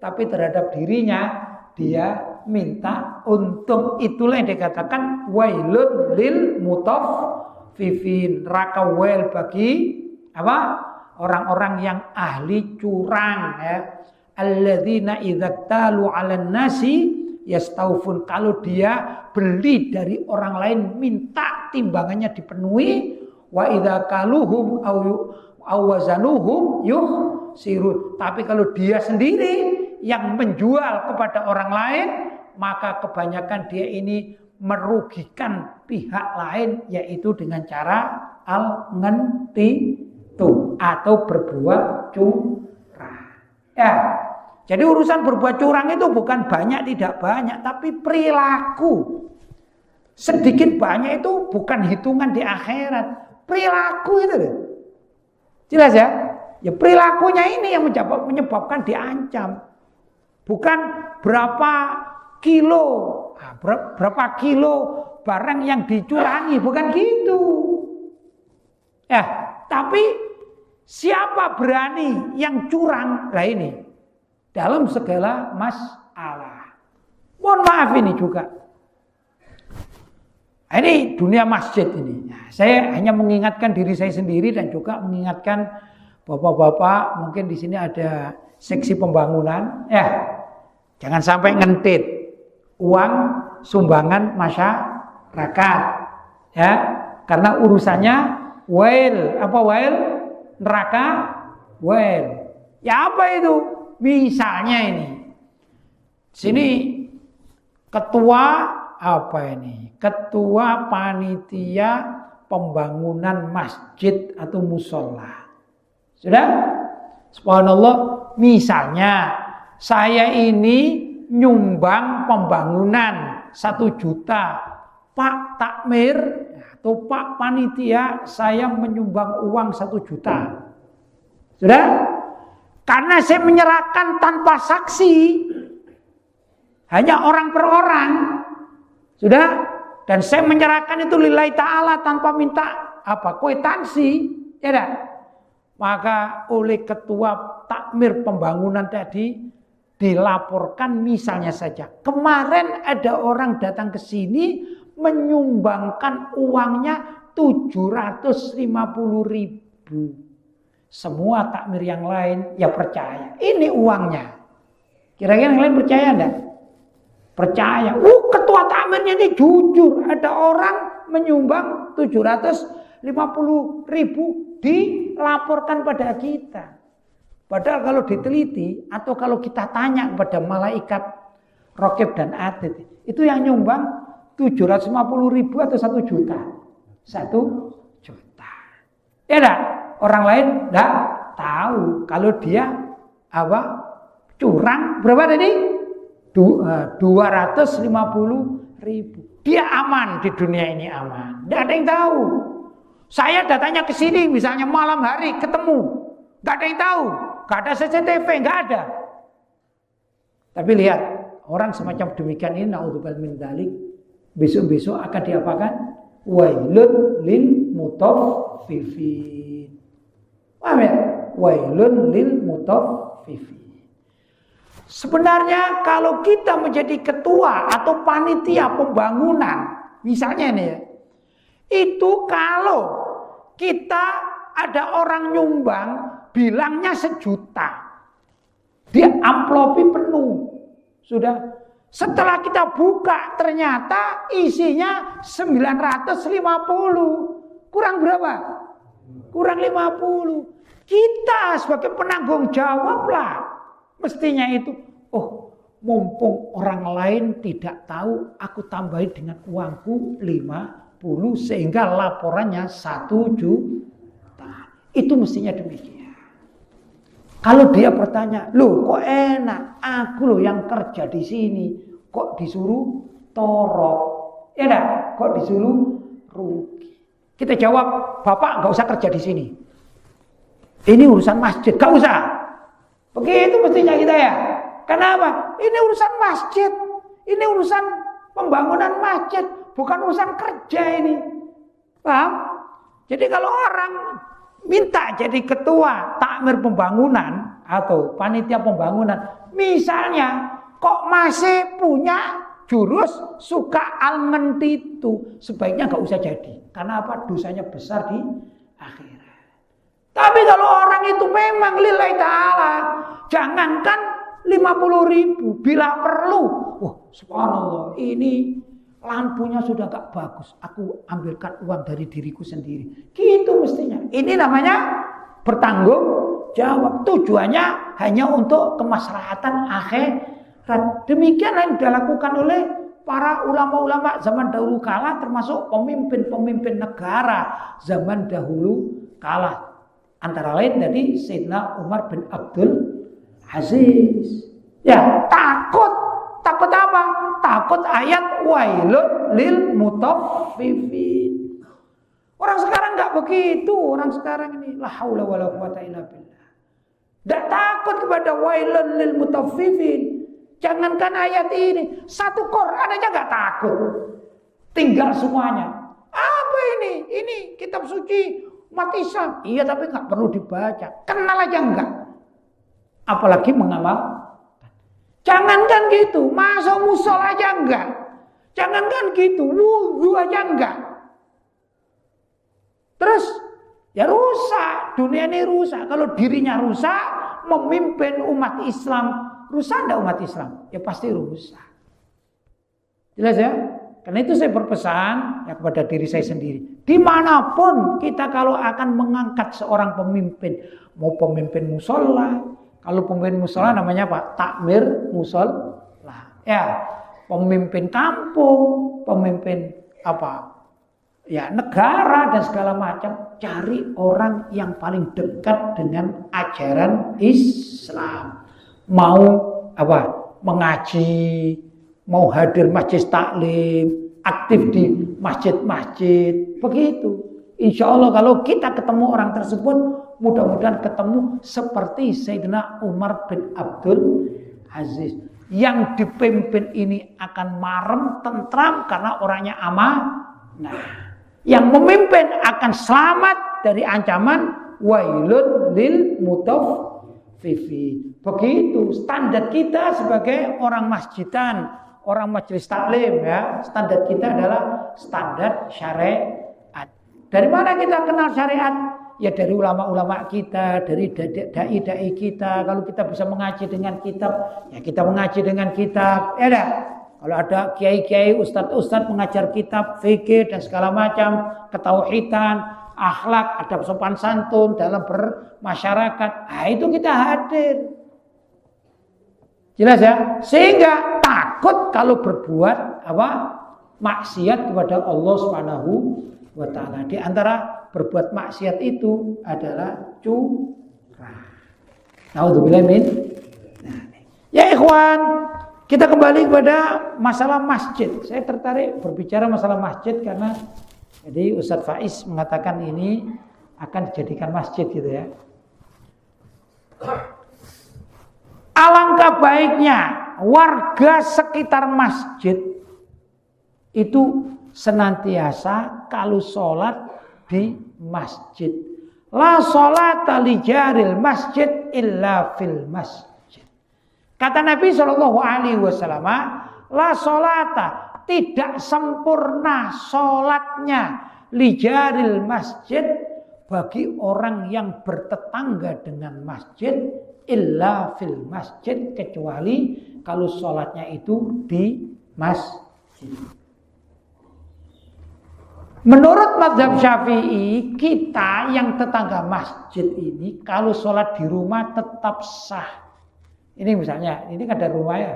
S1: tapi terhadap dirinya, dia minta untung. Itulah yang dikatakan wailun lil mutaffifin. Neraka wail bagi apa? Orang-orang yang ahli curang ya. Alladzina idza talu 'alan nasi yastaufun. Kalau dia beli dari orang lain minta timbangannya dipenuhi, wa idza kaluhum aw wazanuhum yuhsirun. Tapi kalau dia sendiri yang menjual kepada orang lain, maka kebanyakan dia ini merugikan pihak lain, yaitu dengan cara al-ngantitu atau berbuat curang. Ya, jadi urusan berbuat curang itu bukan banyak tidak banyak, tapi perilaku. Sedikit banyak itu bukan hitungan di akhirat, perilaku itu loh. Jelas ya? Ya perilakunya ini yang menyebabkan diancam. Bukan berapa kilo barang yang dicurangi, bukan gitu. Ya, tapi siapa berani yang curang? Nah ini dalam segala masalah. Mohon maaf ini juga. Ini dunia masjid ini. Nah, saya hanya mengingatkan diri saya sendiri dan juga mengingatkan bapak-bapak, mungkin di sini ada seksi pembangunan, ya. Jangan sampai ngentit uang sumbangan masyarakat, ya, karena urusannya wail, apa wail? Neraka wail. Ya apa itu? Misalnya ini, sini ketua apa ini? Ketua panitia pembangunan masjid atau musola. Sudah? Subhanallah, misalnya saya ini nyumbang pembangunan 1 juta. Pak Takmir atau Pak Panitia, saya menyumbang uang 1 juta. Sudah? Karena saya menyerahkan tanpa saksi. Hanya orang per orang. Sudah? Dan saya menyerahkan itu lillahi ta'ala tanpa minta apa? Kwitansi. Ya dah? Maka oleh ketua takmir pembangunan tadi dilaporkan misalnya saja, kemarin ada orang datang ke sini menyumbangkan uangnya 750.000. Semua takmir yang lain ya percaya, ini uangnya. Kira-kira yang lain percaya enggak? Percaya. Ketua takmirnya ini jujur, ada orang menyumbang 750.000 dilaporkan pada kita. Padahal kalau diteliti atau kalau kita tanya kepada malaikat Raqib dan Atid, itu yang nyumbang 750.000 atau 1 juta? 1 juta. Ya enggak? Orang lain enggak tahu kalau dia apa? Curang berapa tadi? 250.000. Dia aman di dunia ini, aman. Enggak ada yang tahu. Saya datanya ke sini misalnya malam hari ketemu, enggak ada yang tahu. Gak ada CCTV, gak ada. Tapi lihat, orang semacam demikian ini, naudzubillah min dzalik, besok-besok akan diapakan? Wailun lil mutaffifin. Paham ya? Wailun lil mutaffifin. Sebenarnya kalau kita menjadi ketua atau panitia pembangunan, misalnya ini ya, itu kalau kita ada orang nyumbang, bilangnya 1 juta. Dia amplopi penuh. Sudah. Setelah kita buka ternyata isinya 950. Kurang berapa? Kurang 50. Kita sebagai penanggung jawab lah. Mestinya itu. Mumpung orang lain tidak tahu, aku tambahin dengan uangku 50 sehingga laporannya 1 juta. Itu mestinya demikian. Kalau dia bertanya, loh kok enak, aku loh yang kerja di sini, kok disuruh torok? Ya enggak? Kok disuruh rugi? Kita jawab, Bapak nggak usah kerja di sini. Ini urusan masjid, nggak usah. Begitu mestinya kita ya. Kenapa? Ini urusan masjid. Ini urusan pembangunan masjid, bukan urusan kerja ini. Paham? Jadi kalau orang minta jadi ketua takmir pembangunan atau panitia pembangunan, misalnya kok masih punya jurus suka almentitu, sebaiknya nggak usah jadi. Karena apa? Dosanya besar di akhirat. Tapi kalau orang itu memang lillahi ta'ala, jangankan 50.000, bila perlu, wah subhanallah, ini lampunya sudah gak bagus, aku ambilkan uang dari diriku sendiri. Gitu mestinya. Ini namanya bertanggung jawab. Tujuannya hanya untuk kemaslahatan akhirat. Demikian yang dilakukan oleh para ulama-ulama zaman dahulu kala, termasuk pemimpin-pemimpin negara zaman dahulu kala. Antara lain tadi Sayyidina Umar bin Abdul Aziz. Ya, takut apa? Takut ayat wailun lil mutaffifin. Orang sekarang enggak begitu. Orang sekarang ini la haula wala quwata illa billah. Enggak takut kepada wailun lil mutaffifin. Jangankan ayat ini, satu Quran aja enggak takut. Tinggal semuanya. Apa ini? Ini kitab suci umat Islam. Iya, tapi enggak perlu dibaca. Kenal aja enggak. Apalagi mengamal. Jangankan gitu, masuk musola aja enggak. Jangankan gitu, wudu aja enggak. Terus ya rusak, dunia ini rusak. Kalau dirinya rusak, memimpin umat Islam, rusak enggak umat Islam? Ya pasti rusak. Jelas ya? Karena itu saya berpesan ya kepada diri saya sendiri. Dimanapun kita kalau akan mengangkat seorang pemimpin, mau pemimpin musola. Kalau pemimpin musola namanya apa? Takmir musola. Ya, pemimpin kampung, pemimpin apa? Ya, negara dan segala macam. Cari orang yang paling dekat dengan ajaran Islam. Mau apa? Mengaji, mau hadir majlis taklim, aktif di masjid-masjid, begitu. Insya Allah kalau kita ketemu orang tersebut, mudah-mudahan ketemu seperti Sayyidina Umar bin Abdul Aziz. Yang dipimpin ini akan marem, tentram karena orangnya amanah. Yang memimpin akan selamat dari ancaman wailun lil mutaffifin. Begitu standar kita sebagai orang masjidan, orang majelis taklim ya. Standar kita adalah standar syariat. Dari mana kita kenal syariat? Ya dari ulama-ulama kita, dari dai-dai kita. Kalau kita bisa mengaji dengan kitab, ya kita mengaji dengan kitab. Ya dah. Kalau ada kiai-kiai, ustadz-ustadz mengajar kitab, fikih dan segala macam, ketauhidan, akhlak, adab sopan santun dalam bermasyarakat. Nah, itu kita hadir. Jelas ya? Sehingga takut kalau berbuat apa? Maksiat kepada Allah Subhanahu wa ta'ala. Di antara berbuat maksiat itu adalah curang. Naudzubillah min. Ya ikhwan, kita kembali kepada masalah masjid. Saya tertarik berbicara masalah masjid karena jadi Ustadz Faiz mengatakan ini akan dijadikan masjid gitu ya. Alangkah baiknya warga sekitar masjid itu senantiasa kalau sholat di masjid. La sholata li jaril masjid illa fil masjid. Kata Nabi SAW, la sholata, tidak sempurna sholatnya li jaril masjid bagi orang yang bertetangga dengan masjid illa fil masjid, kecuali kalau sholatnya itu di masjid. Menurut mazhab Syafi'i, kita yang tetangga masjid ini kalau sholat di rumah tetap sah. Ini misalnya, ini kan ada rumah ya,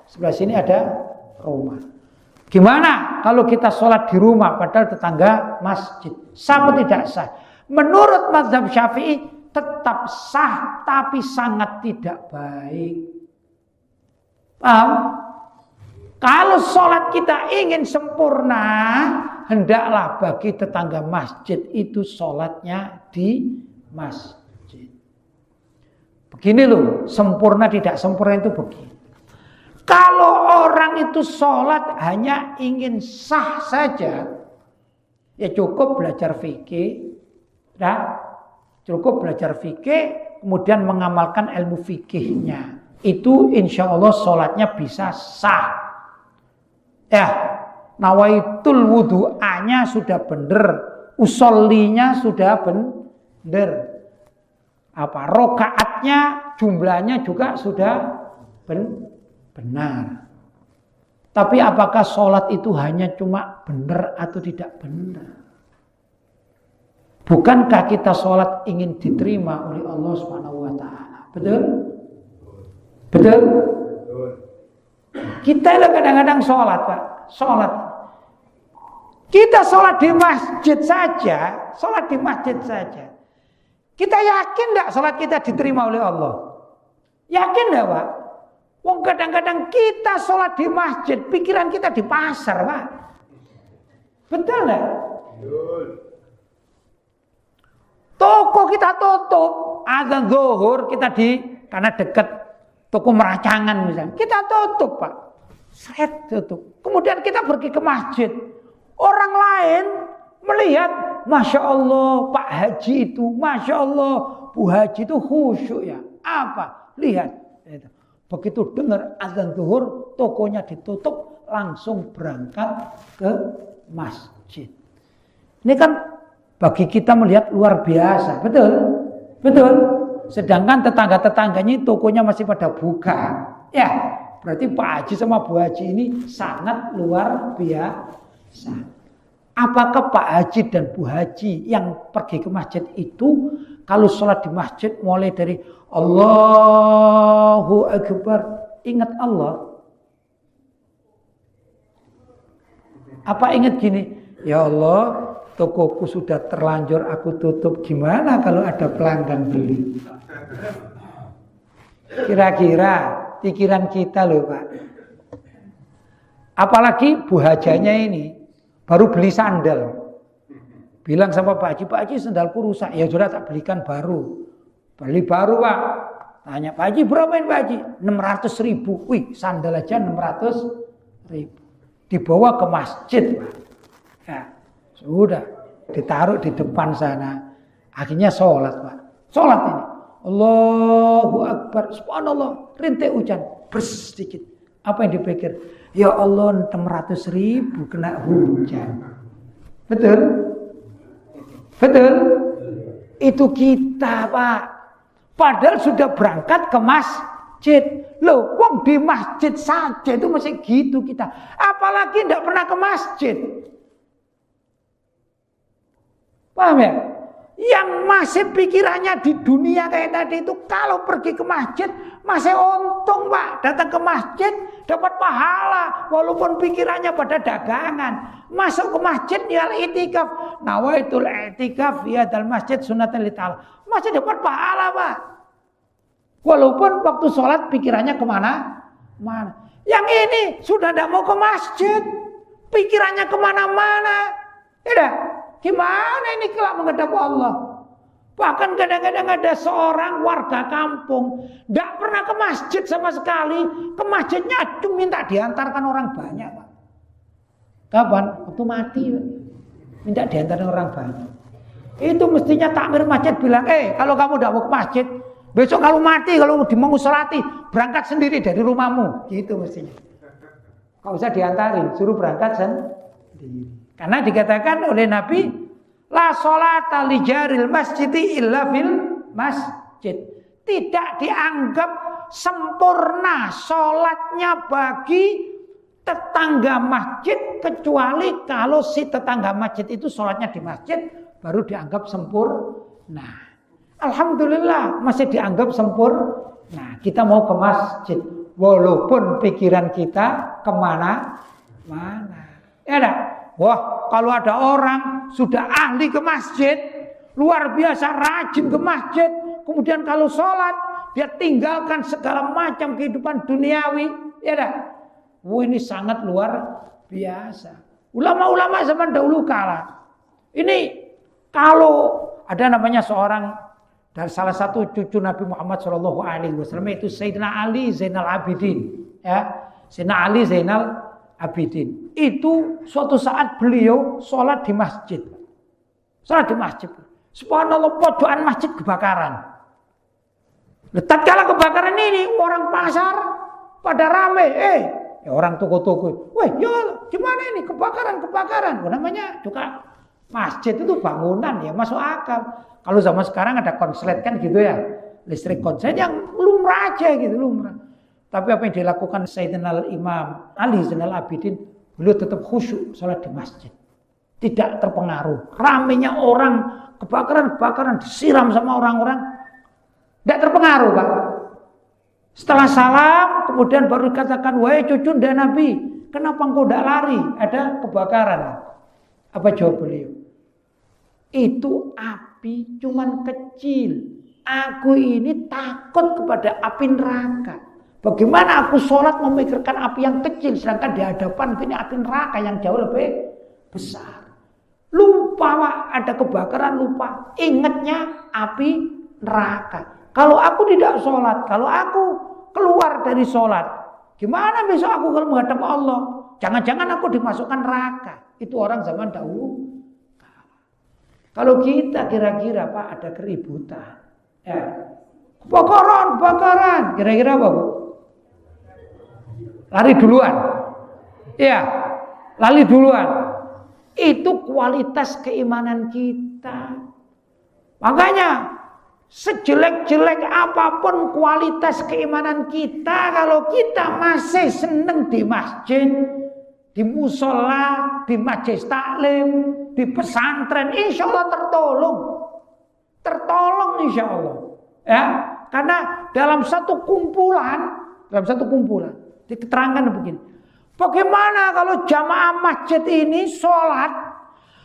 S1: sebelah sini ada rumah. Gimana kalau kita sholat di rumah padahal tetangga masjid? Sah atau tidak sah? Menurut mazhab Syafi'i tetap sah, tapi sangat tidak baik. Paham? Kalau sholat kita ingin sempurna, hendaklah bagi tetangga masjid itu sholatnya di masjid. Begini loh, sempurna tidak sempurna itu begini. Kalau orang itu sholat hanya ingin sah saja, ya cukup belajar fikih, cukup belajar fikih, kemudian mengamalkan ilmu fikihnya. Itu insya Allah sholatnya bisa sah. Ya, nawaitul wudu'anya sudah benar, usollinya sudah benar. Rokaatnya jumlahnya juga sudah benar. Tapi apakah sholat itu hanya cuma benar atau tidak benar? Bukankah kita sholat ingin diterima oleh Allah Subhanahu wa Ta'ala? Betul? Betul? Kita kadang-kadang sholat, Pak. Sholat. Kita sholat di masjid saja. Sholat di masjid saja. Kita yakin enggak sholat kita diterima oleh Allah? Yakin enggak, Pak? Wong kadang-kadang kita sholat di masjid, pikiran kita di pasar, Pak. Betul enggak? Betul. Toko kita tutup, azan zuhur kita karena dekat toko meracangan misalnya, kita tutup, Pak. Seret tutup. Kemudian kita pergi ke masjid. Orang lain melihat, Masya Allah Pak Haji itu, Masya Allah Bu Haji itu khusyuk ya. Apa? Lihat. Begitu dengar azan zuhur, tokonya ditutup, langsung berangkat ke masjid. Ini kan bagi kita melihat luar biasa. Betul? Betul? Sedangkan tetangga-tetangganya tokonya masih pada buka. Ya, berarti Pak Haji sama Bu Haji ini sangat luar biasa. Apakah Pak Haji dan Bu Haji yang pergi ke masjid itu kalau sholat di masjid mulai dari Allahu Akbar ingat Allah? Apa ingat gini? Ya Allah, tokoku sudah terlanjur aku tutup, gimana kalau ada pelanggan beli? Kira-kira pikiran kita loh, Pak. Apalagi Bu Hajanya ini baru beli sandal. Bilang sama Pak Haji sandalku rusak. Ya sudah tak belikan baru. Beli baru, Pak. Tanya Pak Haji, berapa ini Pak Haji? 600.000. Wih, sandal aja 600.000. Dibawa ke masjid, Pak. Ya, sudah ditaruh di depan sana. Akhirnya sholat, Pak. Sholat ini. Allahu Akbar. Subhanallah. Rintik hujan. Bers sedikit. Apa yang dipikir? Ya Allah, 600.000 kena hujan. Betul? Betul? Itu kita, Pak. Padahal sudah berangkat ke masjid. Loh, wong di masjid saja itu masih gitu kita. Apalagi tidak pernah ke masjid. Paham ya? Yang masih pikirannya di dunia kayak tadi itu kalau pergi ke masjid masih untung, Pak. Datang ke masjid dapat pahala walaupun pikirannya pada dagangan. Masuk ke masjid ya itikaf. Nawaitul itikaf ya dal masjid sunatan li ta'ala. Masih dapat pahala, Pak. Walaupun waktu sholat pikirannya kemana? Mana? Yang ini sudah tidak mau ke masjid. Pikirannya kemana-mana. Ya, gimana ini kelak menghadap Allah? Bahkan kadang-kadang ada seorang warga kampung tidak pernah ke masjid sama sekali. Ke masjidnya cuma minta diantarkan orang banyak, Pak. Kapan? Waktu mati, Pak. Minta diantarkan orang banyak. Itu mestinya takmir masjid bilang, kalau kamu tidak mau ke masjid, besok kalau mati, kalau mau sholati, berangkat sendiri dari rumahmu. Gitu mestinya. Gak usah diantarin, suruh berangkat sendiri. Karena dikatakan oleh Nabi, la sholata li jaril masjidi illa fil masjid. Tidak dianggap sempurna sholatnya bagi tetangga masjid kecuali kalau si tetangga masjid itu sholatnya di masjid baru dianggap sempurna. Alhamdulillah masih dianggap sempurna. Kita mau ke masjid walaupun pikiran kita kemana-mana. Ya dah. Wah, kalau ada orang sudah ahli ke masjid, luar biasa rajin ke masjid, kemudian kalau sholat, dia tinggalkan segala macam kehidupan duniawi, ya dah. Ini sangat luar biasa. Ulama-ulama zaman dahulu kala. Ini kalau ada namanya seorang dari salah satu cucu Nabi Muhammad SAW itu Sayyidina Ali Zainal Abidin, ya. Sayyidina Ali Zainal Abidin. Itu suatu saat beliau sholat di masjid. Sholat di masjid. Subhanallah, pojokan masjid kebakaran. Tatkala kebakaran ini orang pasar pada rame, ya orang toko-toko, wah, ya gimana ini kebakaran? Namanya juga masjid itu bangunan ya, masuk akal. Kalau zaman sekarang ada konslet kan gitu ya, listrik konslet yang lumrah aja gitu, lumrah. Tapi apa yang dilakukan Sayyidina Imam Ali Zainal Abidin, beliau tetap khusyuk sholat di masjid, tidak terpengaruh. Ramenya orang kebakaran disiram sama orang-orang, tidak terpengaruh Pak. Setelah salam, kemudian baru dikatakan, wahai cucu Nabi, kenapa engkau tidak lari? Ada kebakaran. Apa jawab beliau? Itu api cuman kecil. Aku ini takut kepada api neraka. Bagaimana aku sholat memikirkan api yang kecil, sedangkan di hadapan ini api neraka yang jauh lebih besar. Lupa Pak, ada kebakaran, lupa. Ingatnya api neraka. Kalau aku tidak sholat, kalau aku keluar dari sholat, gimana besok aku kalau menghadap Allah? Jangan-jangan aku dimasukkan neraka. Itu orang zaman dahulu. Kalau kita kira-kira Pak ada keributan, ya, kebakaran, kira-kira apa Bu? Lari duluan, ya, lari duluan. Itu kualitas keimanan kita. Makanya sejelek-jelek apapun kualitas keimanan kita, kalau kita masih seneng di masjid, di musola, di majelis taklim, di pesantren, insya Allah tertolong insya Allah. Ya, karena dalam satu kumpulan diterangkan begini. Bagaimana kalau jamaah masjid ini sholat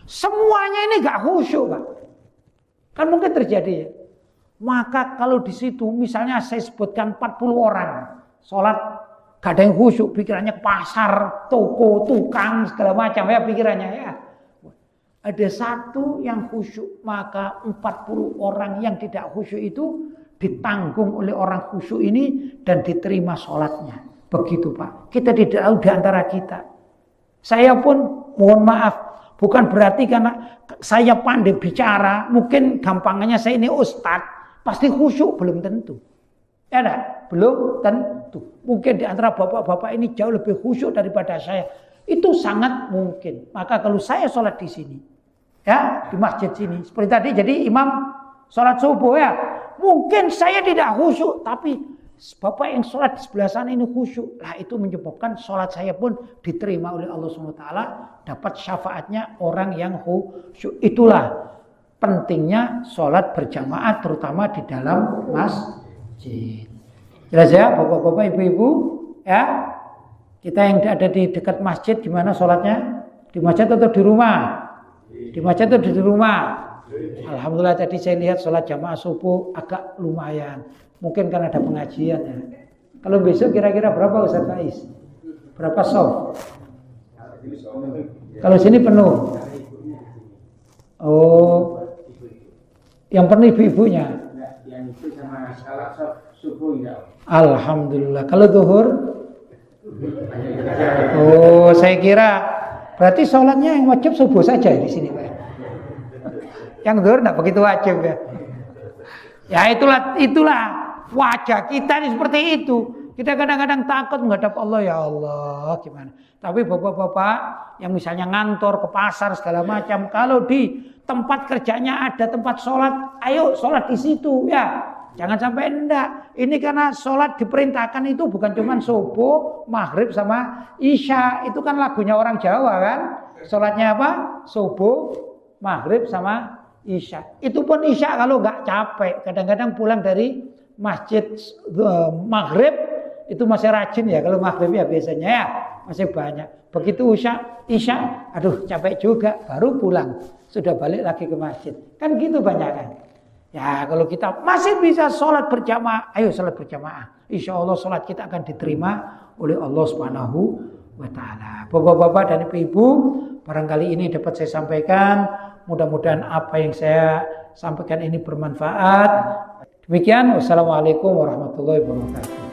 S1: semuanya ini gak khusyuk Pak? Kan mungkin terjadi ya. Maka kalau di situ misalnya saya sebutkan 40 orang sholat gak ada yang khusyuk, pikirannya ke pasar, toko, tukang, segala macam ya pikirannya ya. Ada satu yang khusyuk, maka 40 orang yang tidak khusyuk itu ditanggung oleh orang khusyuk ini dan diterima sholatnya. Begitu Pak. Kita tidak tahu di antara kita. Saya pun mohon maaf, bukan berarti karena saya pandai bicara, mungkin gampangnya saya ini ustadz, pasti khusyuk, belum tentu. Ya enggak? Belum tentu. Mungkin di antara bapak-bapak ini jauh lebih khusyuk daripada saya. Itu sangat mungkin. Maka kalau saya sholat di sini, ya di masjid sini, seperti tadi jadi imam sholat subuh ya, mungkin saya tidak khusyuk, tapi bapak yang sholat di sebelah sana ini khusyuk. Lah itu menyebabkan sholat saya pun diterima oleh Allah SWT, dapat syafaatnya orang yang khusyuk. Itulah pentingnya sholat berjamaah, terutama di dalam masjid. Jelas ya bapak-bapak, ibu-ibu ya. Kita yang ada di dekat masjid, di mana sholatnya? Di masjid atau di rumah? Di masjid atau di rumah? Alhamdulillah tadi saya lihat sholat jamaah subuh agak lumayan. Mungkin karena ada pengajian ya. Kalau besok kira-kira berapa Ustaz Faiz? Berapa soft? Kalau sini penuh. Oh, yang penuh ibu-ibunya. Yang itu sama salat subuh ya. Alhamdulillah. Kalau zuhur? Oh, saya kira berarti sholatnya yang wajib subuh saja di sini Pak. Yang zuhur enggak begitu wajib ya. Ya itulah wajah kita ini seperti itu. Kita kadang-kadang takut menghadap Allah, ya Allah gimana. Tapi bapak-bapak yang misalnya ngantor ke pasar segala macam, kalau di tempat kerjanya ada tempat sholat, ayo sholat di situ ya. Jangan sampai enggak. Ini karena sholat diperintahkan itu bukan cuma subuh, maghrib sama isya. Itu kan lagunya orang Jawa kan. Sholatnya apa? Subuh, maghrib sama isya. Itu pun isya kalau nggak capek. Kadang-kadang pulang dari masjid maghrib itu masih rajin ya. Kalau maghrib ya biasanya ya masih banyak. Begitu isya, aduh capek juga, baru pulang. Sudah balik lagi ke masjid. Kan gitu banyak kan. Ya, kalau kita masih bisa sholat berjamaah, ayo sholat berjamaah. Insya Allah sholat kita akan diterima oleh Allah Subhanahu wa Ta'ala. Bapak-bapak dan ibu-ibu, barangkali ini dapat saya sampaikan. Mudah-mudahan apa yang saya sampaikan ini bermanfaat. Demikian, wassalamualaikum warahmatullahi wabarakatuh.